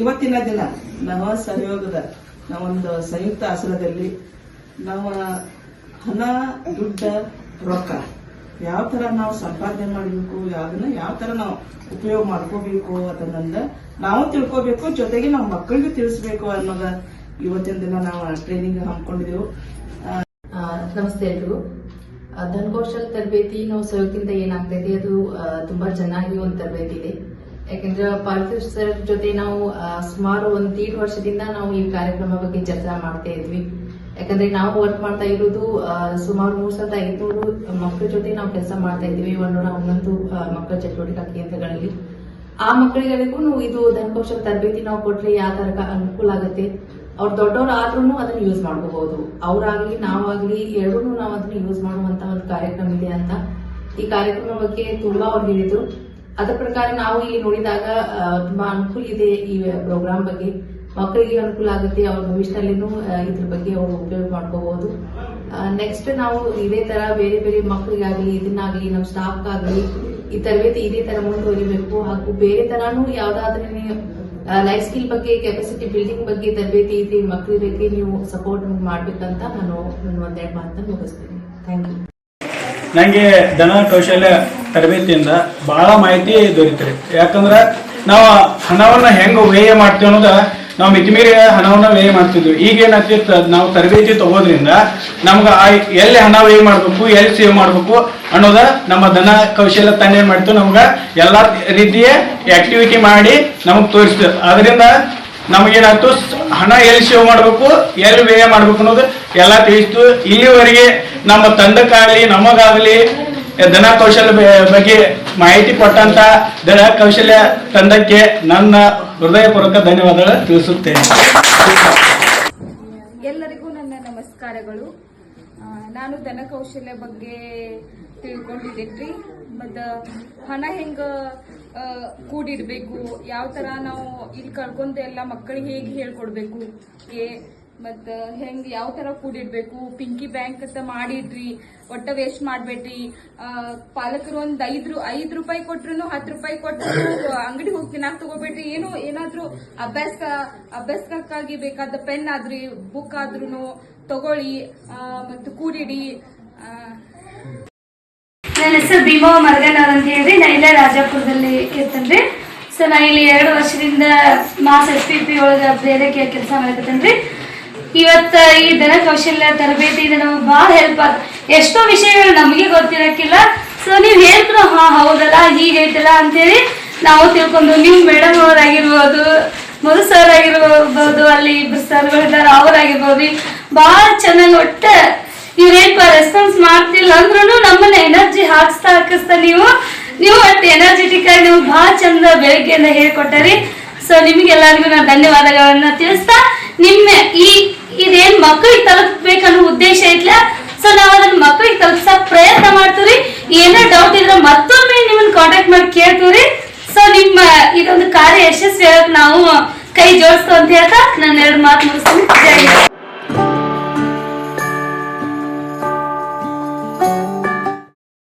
ಇವತ್ತಿನ ದಿನ ನವ ಸಹಯೋಗದ ನಾವೊಂದು ಸಂಯುಕ್ತ ಆಸನದಲ್ಲಿ ನಾವು ಹಣ ದುಡ್ಡ ರೊಕ್ಕ ಯಾವ ತರ ನಾವು ಸಂಪಾದನೆ ಮಾಡಬೇಕು, ಯಾವ್ದನ್ನ ಯಾವ ತರ ನಾವು ಉಪಯೋಗ ಮಾಡ್ಕೋಬೇಕು ಅದನ್ನ ನಾವು ತಿಳ್ಕೋಬೇಕು, ಜೊತೆಗೆ ನಾವು ಮಕ್ಕಳಿಗೂ ತಿಳಿಸ್ಬೇಕು ಅನ್ನೋದ ಇವತ್ತಿನ ದಿನ ನಾವು ಟ್ರೈನಿಂಗ್ ಹಮ್ಮಿಕೊಂಡಿದ್ದೆವು. ನಮಸ್ತೆ ಎಲ್ರಿಗೂ. ಧನಕೌಶಲ್ ತರಬೇತಿ ನಾವು ಸಹಯೋಗದಿಂದ ಏನಾಗ್ತಾ ಇದೆ, ಅದು ತುಂಬಾ ಚೆನ್ನಾಗಿ ಒಂದು ತರಬೇತಿ ಇದೆ. ಯಾಕಂದ್ರೆ ಪಾರ್ಥಿವ್ ಸರ್ ಜೊತೆ ನಾವು ಸುಮಾರು 1.5 ವರ್ಷದಿಂದ ನಾವು ಈ ಕಾರ್ಯಕ್ರಮ ಬಗ್ಗೆ ಚರ್ಚೆ ಮಾಡ್ತಾ ಇದ್ವಿ. ಯಾಕಂದ್ರೆ ನಾವು ವರ್ಕ್ ಮಾಡ್ತಾ ಇರೋದು ಸುಮಾರು 3500 ಮಕ್ಕಳ ಜೊತೆ ನಾವು ಕೆಲಸ ಮಾಡ್ತಾ ಇದ್ವಿ 111 ಮಕ್ಕಳ ಚಟುವಟಿಕಾ ಕೇಂದ್ರಗಳಲ್ಲಿ. ಆ ಮಕ್ಕಳಿಗೂ ಇದು ಧನಕೌಶಲ್ ತರಬೇತಿ ನಾವು ಕೊಟ್ರೆ ಯಾವ ತರ ಅನುಕೂಲ ಆಗುತ್ತೆ, ಅವ್ರು ದೊಡ್ಡವ್ರು ಆದ್ರೂ ಅದನ್ನ ಯೂಸ್ ಮಾಡ್ಕೋಬಹುದು, ಅವ್ರಾಗ್ಲಿ ನಾವಾಗ್ಲಿ ಎರಡೂ ನಾವು ಅದನ್ನ ಯೂಸ್ ಮಾಡುವಂತ ಒಂದು ಕಾರ್ಯಕ್ರಮ ಇದೆ ಅಂತ ಈ ಕಾರ್ಯಕ್ರಮ ಬಗ್ಗೆ ತುಂಬಾ ಅವ್ರು ಹೇಳಿದ್ರು. ಅದರ ಪ್ರಕಾರ ನಾವು ಇಲ್ಲಿ ನೋಡಿದಾಗ ತುಂಬಾ ಅನುಕೂಲ ಇದೆ ಈ ಪ್ರೋಗ್ರಾಮ್ ಬಗ್ಗೆ. ಮಕ್ಕಳಿಗೆ ಅನುಕೂಲ ಆಗುತ್ತೆ, ಅವ್ರ ಭವಿಷ್ಯದಲ್ಲಿನೂ ಇದ್ರ ಬಗ್ಗೆ ಅವರು ಉಪಯೋಗ ಮಾಡ್ಕೋಬಹುದು. ನೆಕ್ಸ್ಟ್ ನಾವು ಇದೇ ತರ ಬೇರೆ ಬೇರೆ ಮಕ್ಕಳಿಗಾಗ್ಲಿ ಇದನ್ನಾಗ್ಲಿ ನಮ್ಮ ಸ್ಟಾಫ್ ಆಗ್ಲಿ ಈ ತರಬೇತಿ ಇದೇ ತರ ಮುಂದುವರಿಬೇಕು. ಹಾಗೂ ಬೇರೆ ತರಾನು ಯಾವ್ದಾದ್ರೆ ಲೈಫ್ ಸ್ಕಿಲ್ ಬಗ್ಗೆ, ಕೆಪಾಸಿಟಿ ಬಿಲ್ಡಿಂಗ್ ಬಗ್ಗೆ ತರಬೇತಿ ಇದೆ ಮಕ್ಕಳಿಗೆ ನೀವು ಸಪೋರ್ಟ್ ಮಾಡ್ಬೇಕಂತ ನಾನು ಒಂದೆರಡು ಮಾತನ್ನ ಮುಗಿಸ್ತೀನಿ. Thank you. ನನಗೆ ಧನ ಕೌಶಲ್ಯ ತರಬೇತಿಯಿಂದ ಬಹಳ ಮಾಹಿತಿ ದೊರೀತರಿ. ಯಾಕಂದ್ರೆ ನಾವು ಹಣವನ್ನ ಹೆಂಗೆ ವ್ಯಯ ಮಾಡ್ತೀವಿ ಅನ್ನೋದ ನಾವು ಮಿತಿಮೀರಿ ಹಣವನ್ನ ವ್ಯಯ ಮಾಡ್ತಿದ್ವಿ. ಈಗ ಏನಾಗ್ತಿತ್ತು, ನಾವು ತರಬೇತಿ ತಗೋದ್ರಿಂದ ನಮ್ಗೆ ಎಲ್ಲಿ ಹಣ ವ್ಯಯ ಮಾಡ್ಬೇಕು, ಎಲ್ಲಿ ಸೇವ್ ಮಾಡ್ಬೇಕು ಅನ್ನೋದ ನಮ್ಮ ಧನ ಕೌಶಲ್ಯ ತಾನೇ ಏನ್ ಮಾಡ್ತೀವಿ, ನಮ್ಗೆ ಎಲ್ಲಾ ರೀತಿಯ ಆಕ್ಟಿವಿಟಿ ಮಾಡಿ ನಮಗ್ ತೋರಿಸ್ತೇವೆ. ಅದರಿಂದ ನಮಗೇನಾಯ್ತು, ಹಣ ಎಲ್ಲಿ ಸೇವ್ ಮಾಡ್ಬೇಕು, ಎಲ್ಲಿ ವ್ಯಯ ಮಾಡ್ಬೇಕು ಅನ್ನೋದು ಎಲ್ಲ ತಿಳಿಸ್ತು. ಇಲ್ಲಿವರೆಗೆ ನಮ್ಮ ತಂಡಕ್ಕಾಗಲಿ ನಮಗಾಗಲಿ ಧನ ಕೌಶಲ್ಯ ಬಗ್ಗೆ ಮಾಹಿತಿ ಕೊಟ್ಟಂತ ಧನ ಕೌಶಲ್ಯ ತಂಡಕ್ಕೆ ನನ್ನ ಹೃದಯಪೂರ್ವಕ ಧನ್ಯವಾದಗಳು ತಿಳಿಸುತ್ತೇನೆ. ಎಲ್ಲರಿಗೂ ನನ್ನ ನಮಸ್ಕಾರಗಳು. ನಾನು ಧನ ಕೌಶಲ್ಯ ಬಗ್ಗೆ ತಿಳ್ಕೊಂಡಿದ್ದೇನ್ರಿ. ಮತ್ತು ಹಣ ಹೆಂಗ ಕೂಡಿಡ್ಬೇಕು, ಯಾವ ತರ ನಾವು ಇಲ್ಲಿ ಕಳ್ಕೊಂತ ಎಲ್ಲ ಮಕ್ಕಳಿಗೆ ಹೇಗೆ ಹೇಳ್ಕೊಡ್ಬೇಕು, ಮತ್ತು ಹೆಂಗೆ ಯಾವ ಥರ ಕೂಡಿಡ್ಬೇಕು, ಪಿಂಕಿ ಬ್ಯಾಂಕ್ ಅಂತ ಮಾಡಿಡ್ರಿ, ಒಟ್ಟ ವೇಸ್ಟ್ ಮಾಡಬೇಡ್ರಿ. ಪಾಲಕರು ಒಂದು 5 ರೂಪಾಯಿ ಕೊಟ್ರು 10 ರೂಪಾಯಿ ಕೊಟ್ಟರು ಅಂಗಡಿ ಹೋಗಿ ತಿನ್ನಾಕ ತಗೋಬೇಡ್ರಿ. ಏನಾದ್ರೂ ಅಭ್ಯಾಸಕ್ಕಾಗಿ ಬೇಕಾದ ಪೆನ್ ಆದ್ರಿ, ಬುಕ್ ಆದ್ರೂ ತಗೊಳ್ಳಿ ಮತ್ತು ಕೂಡಿಡಿ. ನನ್ನ ಹೆಸರು ಭೀಮಾ ಮರ್ಗನವ್ರ ಅಂತ ಹೇಳಿ, ನಾ ಇಲ್ಲೇ ರಾಜಾಪುರದಲ್ಲಿ ಇರ್ತೇನ್ರಿ. ಸೊ ನಾ ಇಲ್ಲಿ 2 ವರ್ಷದಿಂದ ಮಾಸ್ SPP ಒಳಗೆ ಬೇರೆ ಕೆಲಸ ಮಾಡಕತ್ತೇನ್ರಿ. ಇವತ್ತ ಈ ಧನ ಕೌಶಲ್ಯ ತರಬೇತಿಯಿಂದ ನಮ್ಗೆ ಭಾಳ ಹೆಲ್ಪ್ ಆಗ. ಎಷ್ಟೋ ವಿಷಯಗಳು ನಮಗೆ ಗೊತ್ತಿರಕ್ಕಿಲ್ಲ. ಸೊ ನೀವು ಹೇಳ್ರು ಹೌದಲ್ಲ ಹೀಗೈತಲ್ಲ ಅಂತೇಳಿ ನಾವು ತಿಳ್ಕೊಂಡು, ನೀವು ಮೇಡಮ್ ಅವರಾಗಿರ್ಬೋದು, ಮಧು ಸರ್ ಆಗಿರ್ಬೋದು, ಅಲ್ಲಿ ಇಬ್ಬರು ಸರ್ಗಳಿದ್ದಾರೆ ಅವರಾಗಿರ್ಬೋದು, ಭಾಳ ಚೆನ್ನಾಗಿ ಒಟ್ಟ ಇವ್ರೇನ್ಪ ರೆಸ್ಪಾನ್ಸ್ ಮಾಡ್ತಿಲ್ಲ ಅಂದ್ರೂ ನಮ್ಮನ್ನ ಎನರ್ಜಿ ಹಾಕಿಸ್ತಾ ನೀವು ಒಟ್ಟು ಎನರ್ಜೆಟಿಕ್ ಆಗಿ ನೀವು ಭಾಳ ಚಂದ ಬೆಳಗ್ಗೆಯಿಂದ ಹೇಳ್ಕೊಟ್ಟಾರಿ. ಸೊ ನಿಮಗೆಲ್ಲರಿಗೂ ನಾನು ಧನ್ಯವಾದಗಳನ್ನ ತಿಳಿಸ್ತಾ, ನಿಮ್ಮ ಇದೇನ್ ಮಕ್ಕಳಿಗೆ ತಲುಪಬೇಕನ್ನೋ ಉದ್ದೇಶ ಐತ್ಲ. ಸೊ ನಾವ್ ಅದನ್ನ ಮಕ್ಕಳಿಗೆ ತಲುಪ್ಸಕ್ ಪ್ರಯತ್ನ ಮಾಡ್ತೀವಿ. ಏನೋ ಡೌಟ್ ಇದ್ರೆ ಮತ್ತೊಮ್ಮೆ ನಿಮ್ಮನ್ನ ಕಾಂಟ್ಯಾಕ್ಟ್ ಮಾಡಿ ಕೇಳ್ತೀವಿ. ಸೊ ನಿಮ್ಮ ಇದೊಂದು ಕಾರ್ಯ ಯಶಸ್ವಿ ಆಗಕ್ಕೆ ನಾವು ಕೈ ಜೋಡಿಸ್ತು ಅಂತ ಹೇಳ್ತಾ ನಾನು 2 ಮಾತು ಮುಗಿಸ್ತೀನಿ. ಜೈ ಹಿಂದ್.